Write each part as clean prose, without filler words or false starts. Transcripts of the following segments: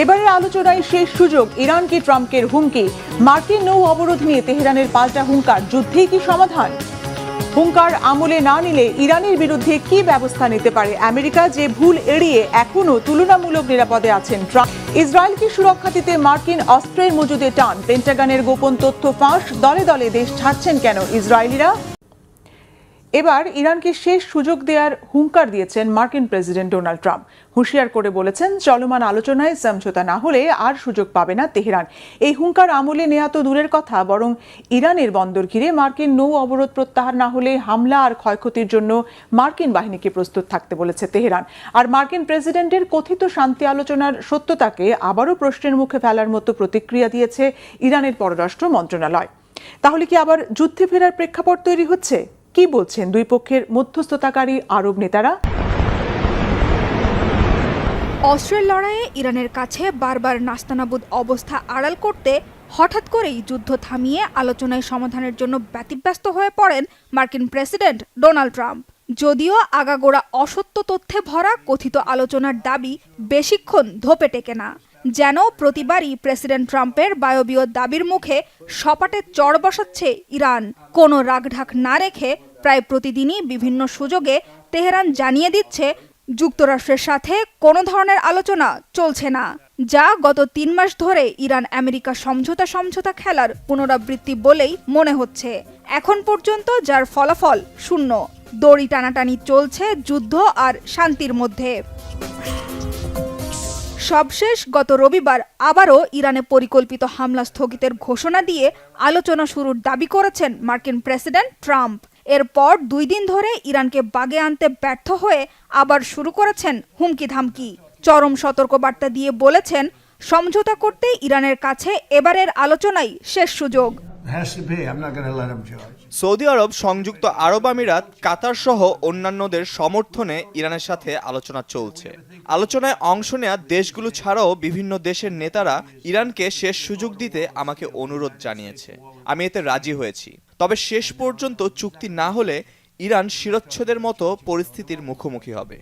এবারের আলোচনায় শেষ সুযোগ, ইরানকে ট্রাম্পের হুমকি, মার্কিন নৌ অবরোধ নিয়ে তেহরানের পাল্টা হুঙ্কার, যুদ্ধেই কি সমাধান? হুঙ্কার আমলে না নিলে ইরানের বিরুদ্ধে কি ব্যবস্থা নিতে পারে আমেরিকা, যে ভুল এড়িয়ে এখনও তুলনামূলক নিরাপদে আছেন ট্রাম্প? ইসরায়েলকে সুরক্ষা দিতে মার্কিন অস্ত্রের মজুদে টান, পেন্টাগনের গোপন তথ্য ফাঁস, দলে দলে দেশ ছাড়ছেন কেন ইসরায়েলিরা? এবার ইরানকে শেষ সুযোগ দেওয়ার হুঙ্কার দিয়েছেন মার্কিন প্রেসিডেন্ট ডোনাল্ড ট্রাম্প। হুঁশিয়ার করে বলেছেন, চলমান আলোচনায় সমঝোতা না হলে আর সুযোগ পাবে না তেহরান। এই হুঙ্কার আমলে নেওয়া তো দূরের কথা, বরং ইরানের বন্দর ঘিরে মার্কিন নৌ অবরোধ প্রত্যাহার না হলে হামলা আর ক্ষয়ক্ষতির জন্য মার্কিন বাহিনীকে প্রস্তুত থাকতে বলেছে তেহরান। আর মার্কিন প্রেসিডেন্টের কথিত শান্তি আলোচনার সত্যতাকে আবারও প্রশ্নের মুখে ফেলার মতো প্রতিক্রিয়া দিয়েছে ইরানের পররাষ্ট্র মন্ত্রণালয়। তাহলে কি আবার যুদ্ধে ফেরার প্রেক্ষাপট তৈরি হচ্ছে? কি বলছেন দুই পক্ষের মধ্যস্থতাকারী আরব নেতারা? অস্ত্রের লড়াইয়ে ইরানের কাছে বারবার নাস্তানাবুদ অবস্থা আড়াল করতে হঠাৎ করেই যুদ্ধ থামিয়ে আলোচনায় সমাধানের জন্য ব্যতিব্যস্ত হয়ে পড়েন মার্কিন প্রেসিডেন্ট ডোনাল্ড ট্রাম্প। যদিও আগাগোড়া অসত্য তথ্যে ভরা কথিত আলোচনার দাবি বেশিক্ষণ ধোপে টেকে না। যেন প্রতিবারই প্রেসিডেন্ট ট্রাম্পের বায়বীয় দাবির মুখে সপাটে চড় বসাচ্ছে ইরান। কোনো রাগঢাক না রেখে প্রায় প্রতিদিনই বিভিন্ন সুযোগে তেহরান জানিয়ে দিচ্ছে যুক্তরাষ্ট্রের সাথে কোনো ধরনের আলোচনা চলছে না, যা গত 3 মাস ধরে ইরান আমেরিকা সমঝোতা খেলার পুনরাবৃত্তি বলেই মনে হচ্ছে। এখন পর্যন্ত যার ফলাফল শূন্য, দড়ি টানাটানি চলছে যুদ্ধ আর শান্তির মধ্যে। সবশেষ গত রবিবার আবারও ইরানে পরিকল্পিত হামলা স্থগিতের ঘোষণা দিয়ে আলোচনা শুরুর দাবি করেছেন মার্কিন প্রেসিডেন্ট ট্রাম্প। এরপর 2 দিন ধরে ইরানকে বাগে আনতে ব্যর্থ হয়ে আবার শুরু করেছেন হুমকি ধামকি। চরম সতর্কবার্তা দিয়ে বলেছেন, সমঝোতা করতে ইরানের কাছে এবারের আলোচনাই শেষ সুযোগ। সৌদি আরব, সংযুক্ত আরব আমিরাত, কাতার সহ অন্যান্যদের সমর্থনে ইরানের সাথে আলোচনা চলছে। আলোচনায় অংশ নেয়া দেশগুলো ছাড়াও বিভিন্ন দেশের নেতারা ইরানকে শেষ সুযোগ দিতে আমাকে অনুরোধ জানিয়েছে। আমি এতে রাজি হয়েছি। তবে শেষ পর্যন্ত চুক্তি না হলে ইরান শিরচ্ছেদের মতো পরিস্থিতির মুখোমুখি হবে।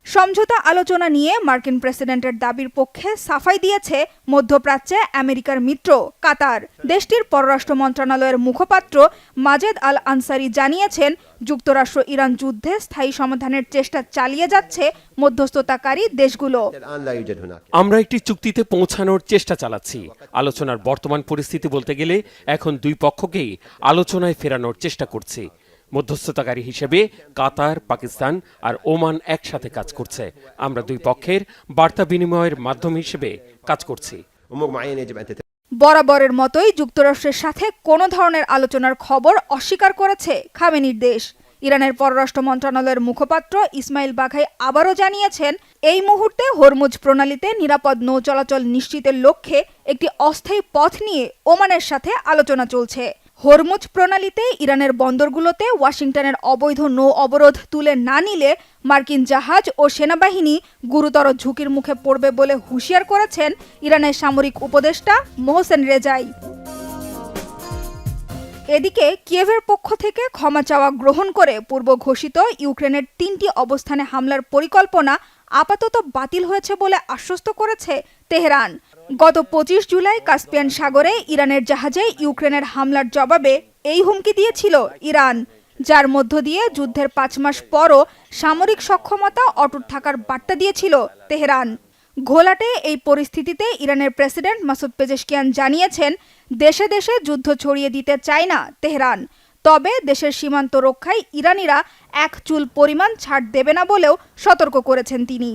সমঝোতা আলোচনা নিয়ে মার্কিন প্রেসিডেন্টের দাবির পক্ষে সাফাই দিয়েছে মধ্যপ্রাচ্যে আমেরিকার মিত্র কাতার। দেশটির পররাষ্ট্র মন্ত্রণালয়ের মুখপাত্র মাজেদ আল আনসারি জানিয়েছেন, যুক্তরাষ্ট্র ইরান যুদ্ধে স্থায়ী সমাধানের চেষ্টা চালিয়ে যাচ্ছে মধ্যস্থতাকারী দেশগুলো। আমরা একটি চুক্তিতে পৌঁছানোর চেষ্টা চালাচ্ছি। আলোচনার বর্তমান পরিস্থিতি বলতে গেলে এখন দুই পক্ষকেই আলোচনায় ফেরানোর চেষ্টা করছি। মধ্যস্থতাকারী হিসেবে কাতার, পাকিস্তান আর ওমান একসাথে কাজ করছে। আমরা দুই পক্ষের বার্তা বিনিময়ের মাধ্যম হিসেবে কাজ করছি। বরাবরের মতোই যুক্তরাষ্ট্রের সাথে কোনো ধরনের আলোচনার খবর অস্বীকার করেছে খামেনির দেশ। ইরানের পররাষ্ট্র মন্ত্রণালয়ের মুখপাত্র ইসমাইল বাঘাই আবারও জানিয়েছেন, এই মুহূর্তে হরমুজ প্রণালীতে নিরাপদ নৌ চলাচল নিশ্চিতের লক্ষ্যে একটি অস্থায়ী পথ নিয়ে ওমানের সাথে আলোচনা চলছে। হরমুজ প্রণালীতে ইরানের বন্দরগুলোতে ওয়াশিংটনের অবৈধ নৌ অবরোধ তুলে না নিলে মার্কিন জাহাজ ও সেনাবাহিনী গুরুতর ঝুঁকির মুখে পড়বে বলে হুঁশিয়ার করেছেন ইরানের সামরিক উপদেষ্টা মোহসেন রেজাই। এদিকে কিয়েভের পক্ষ থেকে ক্ষমা চাওয়া গ্রহণ করে পূর্ব ঘোষিত ইউক্রেনের 3টি অবস্থানে হামলার পরিকল্পনা আপাতত বাতিল হয়েছে বলে আশ্বস্ত করেছে তেহরান। গত 25 জুলাই কাস্পিয়ান সাগরে ইরানের জাহাজে ইউক্রেনের হামলার জবাবে এই হুমকি দিয়েছিল ইরান, যার মধ্য দিয়ে যুদ্ধের 5 মাস পরও সামরিক সক্ষমতা অটুট থাকার বার্তা দিয়েছিল তেহরান। ঘোলাটে এই পরিস্থিতিতে ইরানের প্রেসিডেন্ট মাসুদ পেজেশকিয়ান জানিয়েছেন, দেশে দেশে যুদ্ধ ছড়িয়ে দিতে চায় না তেহরান, তবে দেশের সীমান্ত রক্ষায় ইরানিরা এক চুল পরিমাণ ছাড় দেবে না বলেও সতর্ক করেছেন তিনি।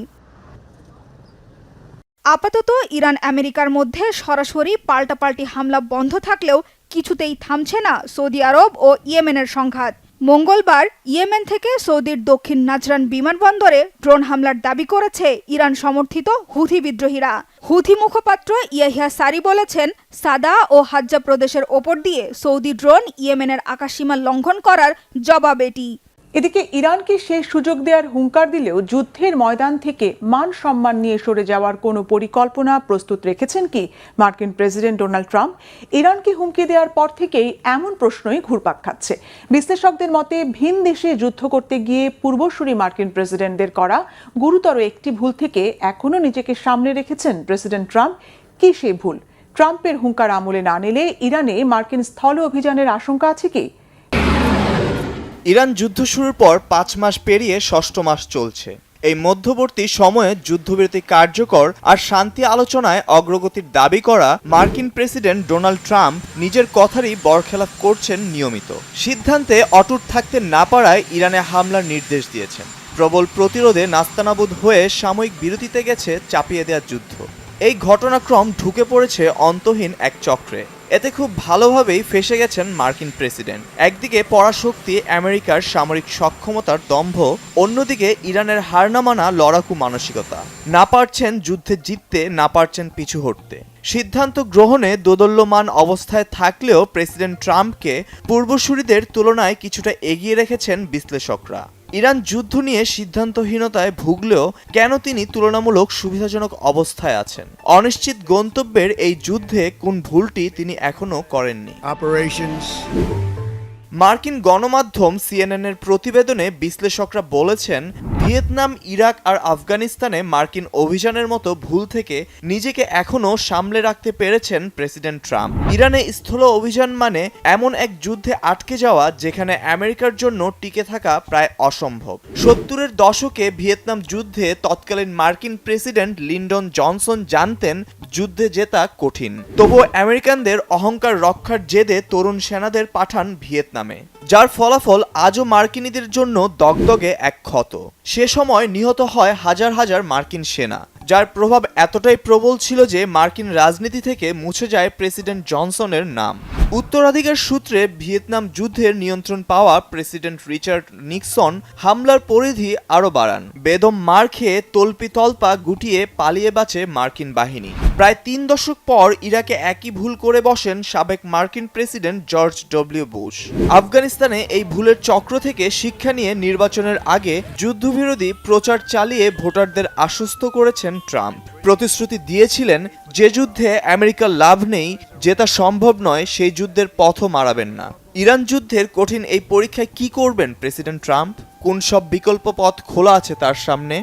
আপাতত ইরান আমেরিকার মধ্যে সরাসরি পাল্টাপাল্টি হামলা বন্ধ থাকলেও কিছুতেই থামছে না সৌদি আরব ও ইয়েমেনের সংঘাত। মঙ্গলবার ইয়েমেন থেকে সৌদির দক্ষিণ নাজরান বিমানবন্দরে ড্রোন হামলার দাবি করেছে ইরান সমর্থিত হুথি বিদ্রোহীরা। হুথি মুখপাত্র ইয়াহিয়া সারি বলেছেন, সাদা ও হাজ্জা প্রদেশের ওপর দিয়ে সৌদি ড্রোন ইয়েমেনের আকাশসীমা লঙ্ঘন করার জবাব এটি। এদিকে ইরানকে শেষ সুযোগ দেওয়ার হুঙ্কার দিলেও যুদ্ধের ময়দান থেকে মান সম্মান নিয়ে সরে যাওয়ার কোনো পরিকল্পনা প্রস্তুত রেখেছেন কি মার্কিন প্রেসিডেন্ট ডোনাল্ড ট্রাম্প? ইরানকে হুমকি দেওয়ার পর থেকেই এমন প্রশ্নই ঘুরপাক খাচ্ছে। বিশ্লেষকদের মতে ভিন দেশে যুদ্ধ করতে গিয়ে পূর্বসূরি মার্কিন প্রেসিডেন্টদের করা গুরুতর একটি ভুল থেকে এখনও নিজেকে সামনে রেখেছেন প্রেসিডেন্ট ট্রাম্প। কি সেই ভুল? ট্রাম্পের হুঙ্কার আমলে না নিলে ইরানে মার্কিন স্থল অভিযানের আশঙ্কা আছে কি? ইরান যুদ্ধ শুরুর পর 5 মাস পেরিয়ে 6ষ্ঠ মাস চলছে। এই মধ্যবর্তী সময়ে যুদ্ধবিরতি কার্যকর আর শান্তি আলোচনায় অগ্রগতির দাবি করা মার্কিন প্রেসিডেন্ট ডোনাল্ড ট্রাম্প নিজের কথারই বরখেলাপ করছেন নিয়মিত। সিদ্ধান্তে অটুট থাকতে না পারায় ইরানে হামলার নির্দেশ দিয়েছেন। প্রবল প্রতিরোধে নাস্তানাবুদ হয়ে সাময়িক বিরতিতে গেছে চাপিয়ে দেওয়া যুদ্ধ। এই ঘটনাক্রম ঢুকে পড়েছে অন্তহীন এক চক্রে। এতে খুব ভালোভাবেই ফেঁসে গেছেন মার্কিন প্রেসিডেন্ট। একদিকে পরাশক্তি আমেরিকার সামরিক সক্ষমতার দম্ভ, অন্যদিকে ইরানের হার না মানা লড়াকু মানসিকতা। না পারছেন যুদ্ধে জিততে, না পারছেন পিছু হটতে। সিদ্ধান্ত গ্রহণে দোদল্যমান অবস্থায় থাকলেও প্রেসিডেন্ট ট্রাম্পকে পূর্বসূরিদের তুলনায় কিছুটা এগিয়ে রেখেছেন বিশ্লেষকরা। ইরান যুদ্ধ নিয়ে সিদ্ধান্তহীনতায় ভুগলেও কেন তিনি তুলনামূলক সুবিধাজনক অবস্থায় আছেন? অনিশ্চিত গন্তব্যের এই যুদ্ধে কোন ভুলটি তিনি এখনো করেননি? মার্কিন গণমাধ্যম সিএনএনের প্রতিবেদনে বিশ্লেষকরা বলেছেন, ভিয়েতনাম, ইরাক আর আফগানিস্তানে মার্কিন অভিযানের মতো ভুল থেকে নিজেকে এখনও সামলে রাখতে পেরেছেন প্রেসিডেন্ট ট্রাম্প। ইরানে স্থল অভিযান মানে এমন এক যুদ্ধে আটকে যাওয়া যেখানে আমেরিকার জন্য টিকে থাকা প্রায় অসম্ভব। 70-এর দশকে ভিয়েতনাম যুদ্ধে তৎকালীন মার্কিন প্রেসিডেন্ট লিন্ডন জনসন জানতেন যুদ্ধে জেতা কঠিন। তবুও আমেরিকানদের অহংকার রক্ষার জেদে তরুণ সেনাদের পাঠান ভিয়েতনামে, যার ফলাফল আজও মার্কিনীদের জন্য দগদগে এক ক্ষত। সে সময় নিহত হয় হাজার হাজার মার্কিন সেনা, যার প্রভাব এতটাই প্রবল ছিল যে মার্কিন রাজনীতি থেকে মুছে যায় প্রেসিডেন্ট জনসনের নাম। উত্তরাধিকার সূত্রে ভিয়েতনাম যুদ্ধের নিয়ন্ত্রণ পাওয়া প্রেসিডেন্ট রিচার্ড নিক্সন হামলার পরিধি আরও বাড়ান। বেদম মার খেয়ে তল্পিতল্পা গুটিয়ে পালিয়ে বাঁচে মার্কিন বাহিনী। প্রায় 3 দশক পর ইরাকে একই ভুল করে বসেন সাবেক মার্কিন প্রেসিডেন্ট জর্জ ডব্লিউ বুশ। আফগানিস্তানে এই ভুলের চক্র থেকে শিক্ষা নিয়ে নির্বাচনের আগে যুদ্ধবিরোধী প্রচার চালিয়ে ভোটারদের আশ্বস্ত করেছেন ট্রাম্প। প্রতিশ্রুতি দিয়েছিলেন, যে যুদ্ধে আমেরিকার লাভ নেই, জেতা সম্ভব নয়, সেই যুদ্ধের পথও মারাবেন না। ইরান যুদ্ধের কঠিন এই পরীক্ষায় কি করবেন প্রেসিডেন্ট ট্রাম্প? কোন সব বিকল্প পথ খোলা আছে তার সামনে?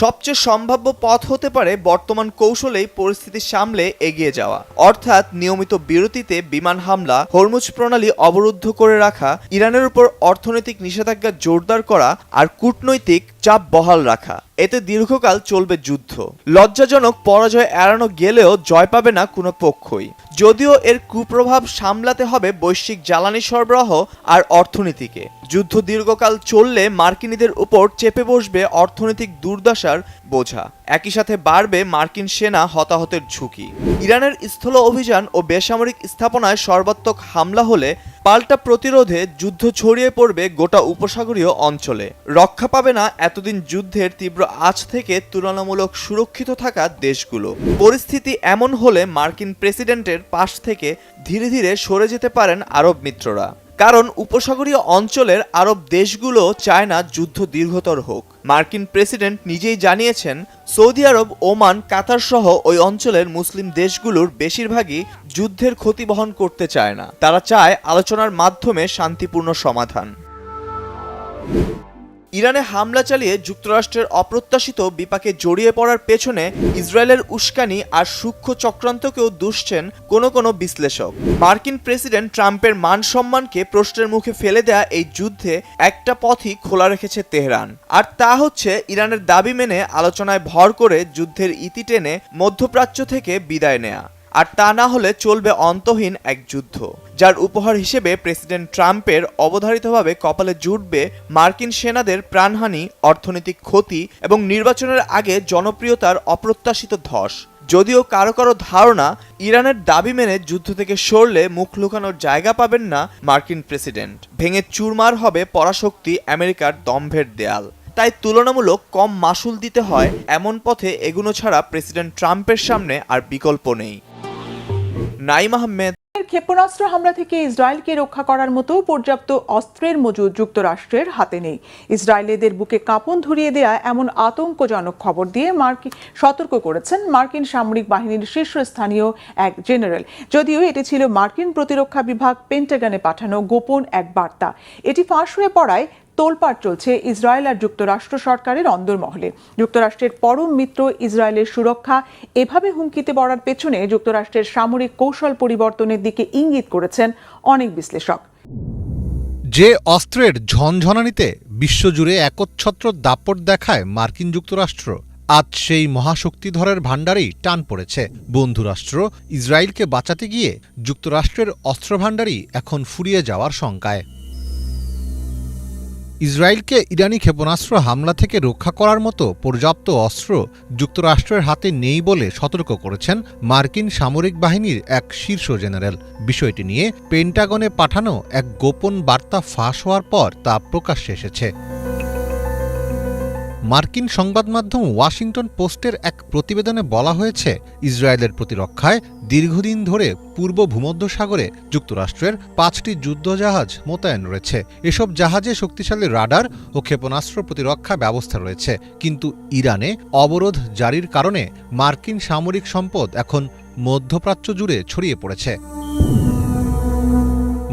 সবচেয়ে সম্ভাব্য পথ হতে পারে বর্তমান কৌশলেই পরিস্থিতি সামলে এগিয়ে যাওয়া, অর্থাৎ নিয়মিত বিরতিতে বিমান হামলা, হরমুজ প্রণালী অবরুদ্ধ করে রাখা, ইরানের উপর অর্থনৈতিক নিষেধাজ্ঞা জোরদার করা আর কূটনৈতিক চাপ বহাল রাখা। এতে দীর্ঘকাল চলবে যুদ্ধ। লজ্জাজনক পরাজয় এড়ানো গেলেও জয় পাবে না কোনো পক্ষই। যদিও এর কুপ্রভাব সামলাতে হবে বৈশ্বিক জ্বালানি সরবরাহ আর অর্থনীতিকে। যুদ্ধ দীর্ঘকাল চললে মার্কিনীদের উপর চেপে বসবে অর্থনৈতিক দুর্দশার বোঝা। একই সাথে বাড়বে মার্কিন সেনা হতাহতের ঝুঁকি। ইরানের স্থল অভিযান ও বেসামরিক স্থাপনায় সর্বাত্মক হামলা হলে পাল্টা প্রতিরোধে যুদ্ধ ছড়িয়ে পড়বে গোটা উপসাগরীয় অঞ্চলে। রক্ষা পাবে না এতদিন যুদ্ধের তীব্র আঁচ থেকে তুলনামূলক সুরক্ষিত থাকা দেশগুলো। পরিস্থিতি এমন হলে মার্কিন প্রেসিডেন্টের পাশ থেকে ধীরে ধীরে সরে যেতে পারেন আরব মিত্ররা। কারণ উপসাগরীয় অঞ্চলের আরব দেশগুলো চায় না যুদ্ধ দীর্ঘতর হোক। মার্কিন প্রেসিডেন্ট নিজেই জানিয়েছেন, সৌদি আরব, ওমান, কাতার সহ ওই অঞ্চলের মুসলিম দেশগুলোর বেশিরভাগই যুদ্ধের ক্ষতি বহন করতে চায় না। তারা চায় আলোচনার মাধ্যমে শান্তিপূর্ণ সমাধান। ইরানে হামলা চালিয়ে যুক্তরাষ্ট্রের অপ্রত্যাশিত বিপাকে জড়িয়ে পড়ার পেছনে ইসরায়েলের উস্কানি আর সূক্ষ্ম চক্রান্তকেও দুষছেন কোনো বিশ্লেষক। মার্কিন প্রেসিডেন্ট ট্রাম্পের মান সম্মানকে প্রশ্নের মুখে ফেলে দেয়া এই যুদ্ধে একটা পথই খোলা রেখেছে তেহরান, আর তা হচ্ছে ইরানের দাবি মেনে আলোচনায় ভর করে যুদ্ধের ইতি টেনে মধ্যপ্রাচ্য থেকে বিদায় নেয়া। আর তা না হলে চলবে অন্তহীন এক যুদ্ধ, যার উপহার হিসেবে প্রেসিডেন্ট ট্রাম্পের অবধারিতভাবে কপালে জুটবে মার্কিন সেনাদের প্রাণহানি, অর্থনৈতিক ক্ষতি এবং নির্বাচনের আগে জনপ্রিয়তার অপ্রত্যাশিত ধস। যদিও কারো কারো ধারণা, ইরানের দাবি মেনে যুদ্ধ থেকে সরলে মুখ লুকানোর জায়গা পাবেন না মার্কিন প্রেসিডেন্ট। ভেঙে চুরমার হবে পরাশক্তি আমেরিকার দম্ভের দেয়াল। তাই তুলনামূলক কম মাসুল দিতে হয় এমন পথে এগুনো ছাড়া প্রেসিডেন্ট ট্রাম্পের সামনে আর বিকল্প নেই। নাইম আহমেদ, ক্ষেপণাস্ত্র হামলা থেকে ইসরায়েলকে রক্ষা করার মতো পর্যাপ্ত অস্ত্রের মজুদ যুক্তরাষ্ট্রের হাতে নেই। ইসরায়েলিদের বুকে কাঁপন ধরিয়ে দেয়া এমন আতঙ্কজনক খবর দিয়ে সতর্ক করেছেন মার্কিন সামরিক বাহিনীর শীর্ষস্থানীয় এক জেনারেল। যদিও এটি ছিল মার্কিন প্রতিরক্ষা বিভাগ পেন্টাগনে পাঠানো গোপন এক বার্তা। এটি ফাঁস হয়ে পড়ায় তোলপাড় চলছে ইসরায়েল আর যুক্তরাষ্ট্র সরকারের অন্দরমহলে। যুক্তরাষ্ট্রের পরম মিত্র ইসরায়েলের সুরক্ষা এভাবে হুমকিতে পড়ার পেছনে যুক্তরাষ্ট্রের সামরিক কৌশল পরিবর্তনের দিকে ইঙ্গিত করেছেন অনেক বিশ্লেষক। যে অস্ত্রের ঝনঝনানিতে বিশ্বজুড়ে একচ্ছত্র দাপট দেখায় মার্কিন যুক্তরাষ্ট্র, আজ সেই মহাশক্তিধরের ভাণ্ডারেই টান পড়েছে। বন্ধুরাষ্ট্র ইসরায়েলকে বাঁচাতে গিয়ে যুক্তরাষ্ট্রের অস্ত্রভাণ্ডারই এখন ফুরিয়ে যাওয়ার শঙ্কায়। ইসরায়েলকে ইরানি ক্ষেপণাস্ত্র হামলা থেকে রক্ষা করার মতো পর্যাপ্ত অস্ত্র যুক্তরাষ্ট্রের হাতে নেই বলে সতর্ক করেছেন মার্কিন সামরিক বাহিনীর এক শীর্ষ জেনারেল। বিষয়টি নিয়ে পেন্টাগনে পাঠানো এক গোপন বার্তা ফাঁস হওয়ার পর তা প্রকাশ্যে এসেছে। মার্কিন সংবাদ মাধ্যম ওয়াশিংটন পোস্টের এক প্রতিবেদনে বলা হয়েছে, ইসরায়েলের প্রতিরক্ষায় দীর্ঘদিন ধরে পূর্ব ভূমধ্যসাগরে যুক্তরাষ্ট্রের 5টি যুদ্ধজাহাজ মোতায়েন রয়েছে। এসব জাহাজে শক্তিশালী রাডার ও ক্ষেপণাস্ত্র প্রতিরক্ষা ব্যবস্থা রয়েছে। কিন্তু ইরানে অবরোধ জারির কারণে মার্কিন সামরিক সম্পদ এখন মধ্যপ্রাচ্য জুড়ে ছড়িয়ে পড়েছে।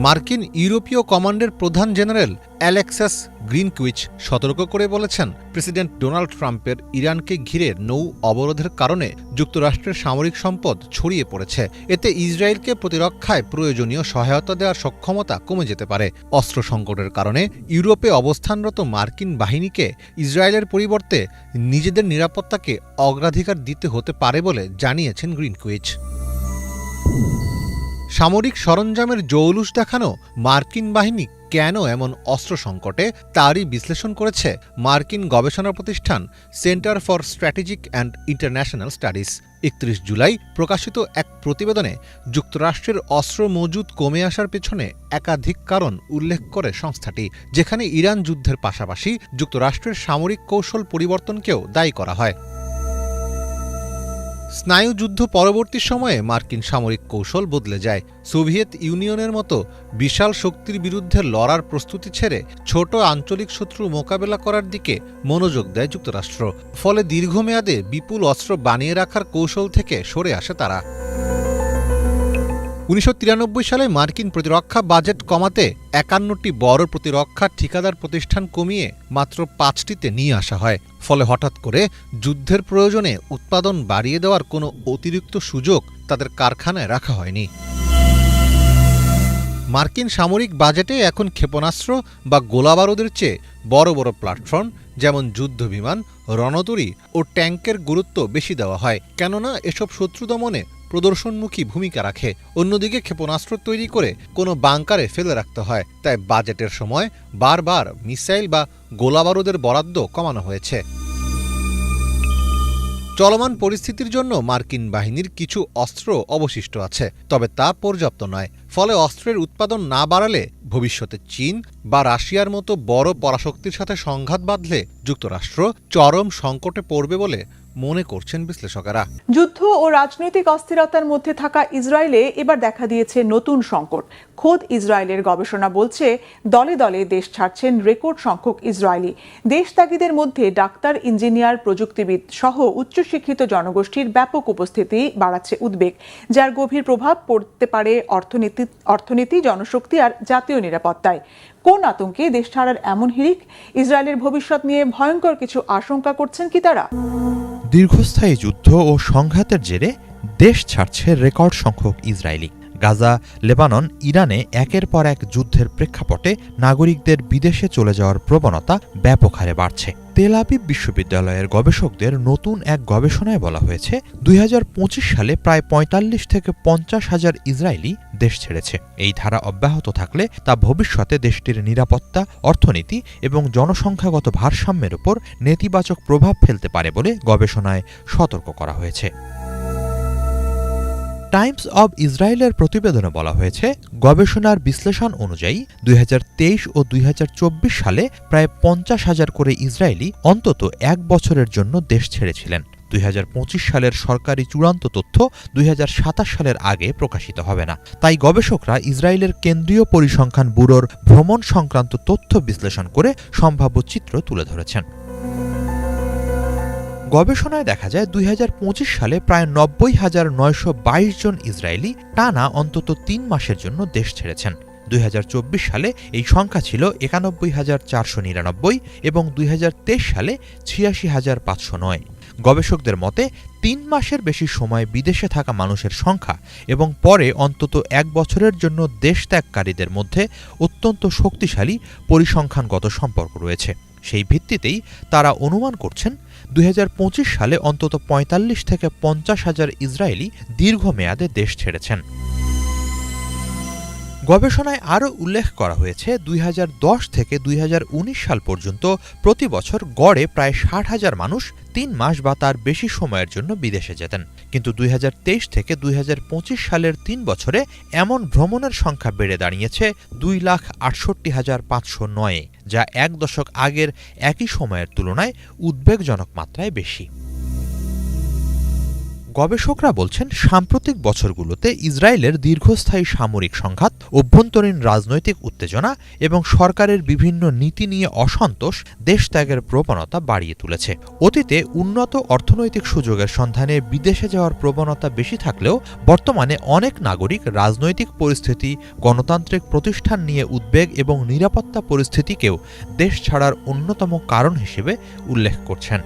মার্কিন ইউরোপীয় কমান্ডের প্রধান জেনারেল অ্যালেক্সাস গ্রিনকুইচ সতর্ক করে বলেছেন, প্রেসিডেন্ট ডোনাল্ড ট্রাম্পের ইরানকে ঘিরে নৌ অবরোধের কারণে যুক্তরাষ্ট্রের সামরিক সম্পদ ছড়িয়ে পড়েছে। এতে ইসরায়েলকে প্রতিরক্ষায় প্রয়োজনীয় সহায়তা দেওয়ার সক্ষমতা কমে যেতে পারে। অস্ত্র সংকটের কারণে ইউরোপে অবস্থানরত মার্কিন বাহিনীকে ইসরায়েলের পরিবর্তে নিজেদের নিরাপত্তাকে অগ্রাধিকার দিতে হতে পারে বলে জানিয়েছেন গ্রিনকুইচ। সামরিক সরঞ্জামের জৌলুস দেখানো মার্কিন বাহিনী কেন এমন অস্ত্র সংকটে, তারই বিশ্লেষণ করেছে মার্কিন গবেষণা প্রতিষ্ঠান centre for strategic and international studies. 31 July প্রকাশিত এক প্রতিবেদনে যুক্তরাষ্ট্রের অস্ত্র মজুদ কমে আসার পেছনে একাধিক কারণ উল্লেখ করে সংস্থাটি, যেখানে ইরান যুদ্ধের পাশাপাশি যুক্তরাষ্ট্রের সামরিক কৌশল পরিবর্তনকেও দায়ী করা হয়। স্নায়ুযুদ্ধ পরবর্তী সময়ে মার্কিন সামরিক কৌশল বদলে যায়। সোভিয়েত ইউনিয়নের মতো বিশাল শক্তির বিরুদ্ধে লড়ার প্রস্তুতি ছেড়ে ছোট আঞ্চলিক শত্রু মোকাবেলা করার দিকে মনোযোগ দেয় যুক্তরাষ্ট্র। ফলে দীর্ঘমেয়াদে বিপুল অস্ত্র বানিয়ে রাখার কৌশল থেকে সরে আসে তারা। 1993 সালে মার্কিন প্রতিরক্ষা বাজেট কমাতে 51টি বড় প্রতিরক্ষা ঠিকাদার প্রতিষ্ঠান কমিয়ে মাত্র 5টিতে নিয়ে আসা হয়। ফলে হঠাৎ করে যুদ্ধের প্রয়োজনে উৎপাদন বাড়িয়ে দেওয়ার কোনো অতিরিক্ত সুযোগ তাদের কারখানায় রাখা হয়নি। মার্কিন সামরিক বাজেটে এখন ক্ষেপণাস্ত্র বা গোলাবারুদের চেয়ে বড় বড় প্ল্যাটফর্ম যেমন যুদ্ধবিমান, রণতরী ও ট্যাঙ্কের গুরুত্ব বেশি দেওয়া হয়, কেননা এসব শত্রু দমনে প্রদর্শনমুখী ভূমিকা রাখে। অন্যদিকে ক্ষেপণাস্ত্র তৈরি করে কোনো বাংকারে ফেলে রাখতে হয়, তাই বাজেটের সময় বারবার মিসাইল বা গোলাবারুদের বরাদ্দ কমানো হয়েছে। চলমান পরিস্থিতির জন্য মার্কিন বাহিনীর কিছু অস্ত্র অবশিষ্ট আছে, তবে তা পর্যাপ্ত নয়। ফলে অস্ত্রের উৎপাদন না বাড়ালে ভবিষ্যতে চীন বা রাশিয়ার মতো বড় পরাশক্তির সাথে সংঘাত বাঁধলে যুক্তরাষ্ট্র চরম সংকটে পড়বে বলে মনে করছেন বিশ্লেষকেরা। যুদ্ধ ও রাজনৈতিক অস্থিরতার মধ্যে থাকা ইসরায়েলে এবার দেখা দিয়েছে নতুন সংকট। খোদ ইসরায়েলের গবেষণা বলছে, দলে দলে দেশ ছাড়ছেন রেকর্ড সংখ্যক ইসরায়েলি। দেশত্যাগীদের মধ্যে ডাক্তার, ইঞ্জিনিয়ার, প্রযুক্তিবিদ সহ উচ্চশিক্ষিত জনগোষ্ঠীর ব্যাপক উপস্থিতি বাড়াচ্ছে উদ্বেগ, যার গভীর প্রভাব পড়তে পারে অর্থনীতি, জনশক্তি আর জাতীয় নিরাপত্তায়। কোন আতঙ্কে দেশ ছাড়ার এমন হিড়িক? ইসরায়েলের ভবিষ্যৎ নিয়ে ভয়ঙ্কর কিছু আশঙ্কা করছেন কি তারা? দীর্ঘস্থায়ী যুদ্ধ ও সংঘাতের জেরে দেশ ছাড়ছে রেকর্ড সংখ্যক ইসরায়েলি। গাজা, লেবানন, ইরানে একের পর এক যুদ্ধের প্রেক্ষাপটে নাগরিকদের বিদেশে চলে যাওয়ার প্রবণতা ব্যাপক হারে বাড়ছে। তেল আবিব বিশ্ববিদ্যালয়ের গবেষকদের নতুন এক গবেষণায় বলা হয়েছে, 2025 সালে প্রায় 45 থেকে 50 হাজার ইসরায়েলি দেশ ছেড়েছে। এই ধারা অব্যাহত থাকলে তা ভবিষ্যতে দেশটির নিরাপত্তা, অর্থনীতি এবং জনসংখ্যাগত ভারসাম্যের উপর নেতিবাচক প্রভাব ফেলতে পারে বলে গবেষণায় সতর্ক করা হয়েছে। টাইমস অব ইসরায়েলের প্রতিবেদনে বলা হয়েছে, গবেষণার বিশ্লেষণ অনুযায়ী 2023 ও 2024 সালে প্রায় 50 হাজার করে ইসরায়েলি অন্তত 1 বছরের জন্য দেশ ছেড়েছিলেন। 2025 সালের সরকারি চূড়ান্ত তথ্য 2027 সালের আগে প্রকাশিত হবে না। তাই গবেষকরা ইসরায়েলের কেন্দ্রীয় পরিসংখ্যান ব্যুরোর ভ্রমণ সংক্রান্ত তথ্য বিশ্লেষণ করে সম্ভাব্য চিত্র তুলে ধরেছেন। গবেষণায় দেখা যায় 2025 সালে প্রায় 90,922 জন ইসরায়েলি টানা অন্তত 3 মাসের জন্য দেশ ছেড়েছেন। 2024 সালে এই সংখ্যা ছিল 91,499 এবং 2023 সালে 86,509। গবেষকদের মতে 3 মাসের বেশি সময় বিদেশে থাকা মানুষের সংখ্যা এবং পরে অন্তত 1 বছরের জন্য দেশ ত্যাগকারীদের মধ্যে অত্যন্ত শক্তিশালী পরিসংখ্যানগত সম্পর্ক রয়েছে। সেই ভিত্তিতেই তারা অনুমান করছেন 2025 সালে অন্তত 45 থেকে 50,000 ইসরায়েলি দীর্ঘমেয়াদে দেশ ছেড়েছেন। গবেষণায় আরও উল্লেখ করা হয়েছে 2010 থেকে 2019 সাল পর্যন্ত প্রতি বছর গড়ে প্রায় 60,000 মানুষ 3 মাস বা তার বেশি সময়ের জন্য বিদেশে যেতেন। কিন্তু 2023 থেকে 2025 সালের 3 বছরে এমন ভ্রমণের সংখ্যা বেড়ে দাঁড়িয়েছে 2,68,509, যা 1 দশক আগের একই সময়ের তুলনায় উদ্বেগজনক মাত্রায় বেশি। গবেষকরা বলছেন সাম্প্রতিক বছরগুলোতে ইসরায়েলের দীর্ঘস্থায়ী সামরিক সংঘাত, অভ্যন্তরীণ রাজনৈতিক উত্তেজনা এবং সরকারের বিভিন্ন নীতি নিয়ে অসন্তোষ দেশত্যাগের প্রবণতা বাড়িয়ে তুলেছে। অতীতে উন্নত অর্থনৈতিক সুযোগের সন্ধানে বিদেশে যাওয়ার প্রবণতা বেশি থাকলেও বর্তমানে অনেক নাগরিক রাজনৈতিক পরিস্থিতি, গণতান্ত্রিক প্রতিষ্ঠান নিয়ে উদ্বেগ এবং নিরাপত্তা পরিস্থিতিকেও দেশ ছাড়ার অন্যতম কারণ হিসেবে উল্লেখ করছেন।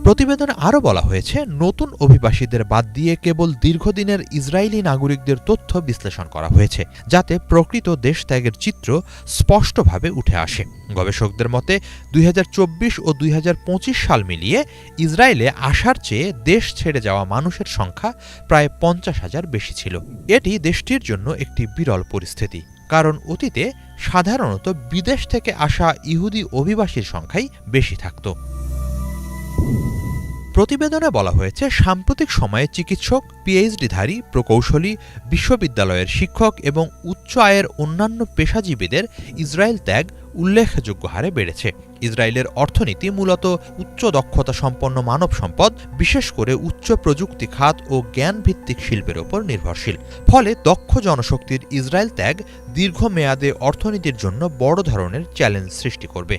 প্রতিবেদনে আরও বলা হয়েছে, নতুন অভিবাসীদের বাদ দিয়ে কেবল দীর্ঘদিনের ইসরায়েলি নাগরিকদের তথ্য বিশ্লেষণ করা হয়েছে, যাতে প্রকৃত দেশত্যাগের চিত্র স্পষ্টভাবে উঠে আসে। গবেষকদের মতে 2024 ও 2025 সাল মিলিয়ে ইসরায়েলে আসার চেয়ে দেশ ছেড়ে যাওয়া মানুষের সংখ্যা প্রায় 50,000 বেশি ছিল। এটি দেশটির জন্য একটি বিরল পরিস্থিতি, কারণ অতীতে সাধারণত বিদেশ থেকে আসা ইহুদি অভিবাসীর সংখ্যাই বেশি থাকত। প্রতিবেদনে বলা হয়েছে, সাম্প্রতিক সময়ে চিকিৎসক, পিএইচডিধারী, প্রকৌশলী, বিশ্ববিদ্যালয়ের শিক্ষক এবং উচ্চ আয়ের অন্যান্য পেশাজীবীদের ইসরায়েল ত্যাগ উল্লেখযোগ্য হারে বেড়েছে। ইসরায়েলের অর্থনীতি মূলত উচ্চ দক্ষতা সম্পন্ন মানব সম্পদ, বিশেষ করে উচ্চ প্রযুক্তি খাত ও জ্ঞানভিত্তিক শিল্পের ওপর নির্ভরশীল। ফলে দক্ষ জনশক্তির ইসরায়েল ত্যাগ দীর্ঘমেয়াদে অর্থনীতির জন্য বড় ধরনের চ্যালেঞ্জ সৃষ্টি করবে।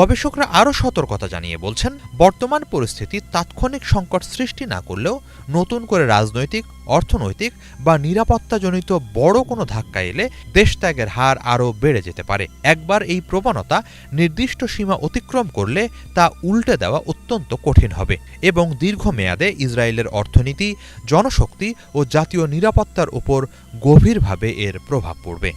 গবেষকরা আরও সতর্কতা জানিয়ে বলছেন, বর্তমান পরিস্থিতি তাৎক্ষণিক সংকট সৃষ্টি না করলেও নতুন করে রাজনৈতিক, অর্থনৈতিক বা নিরাপত্তাজনিত বড় কোনো ধাক্কা এলে দেশত্যাগের হার আরও বেড়ে যেতে পারে। একবার এই প্রবণতা নির্দিষ্ট সীমা অতিক্রম করলে তা উল্টে দেওয়া অত্যন্ত কঠিন হবে এবং দীর্ঘমেয়াদে ইসরায়েলের অর্থনীতি, জনশক্তি ও জাতীয় নিরাপত্তার উপর গভীরভাবে এর প্রভাব পড়বে।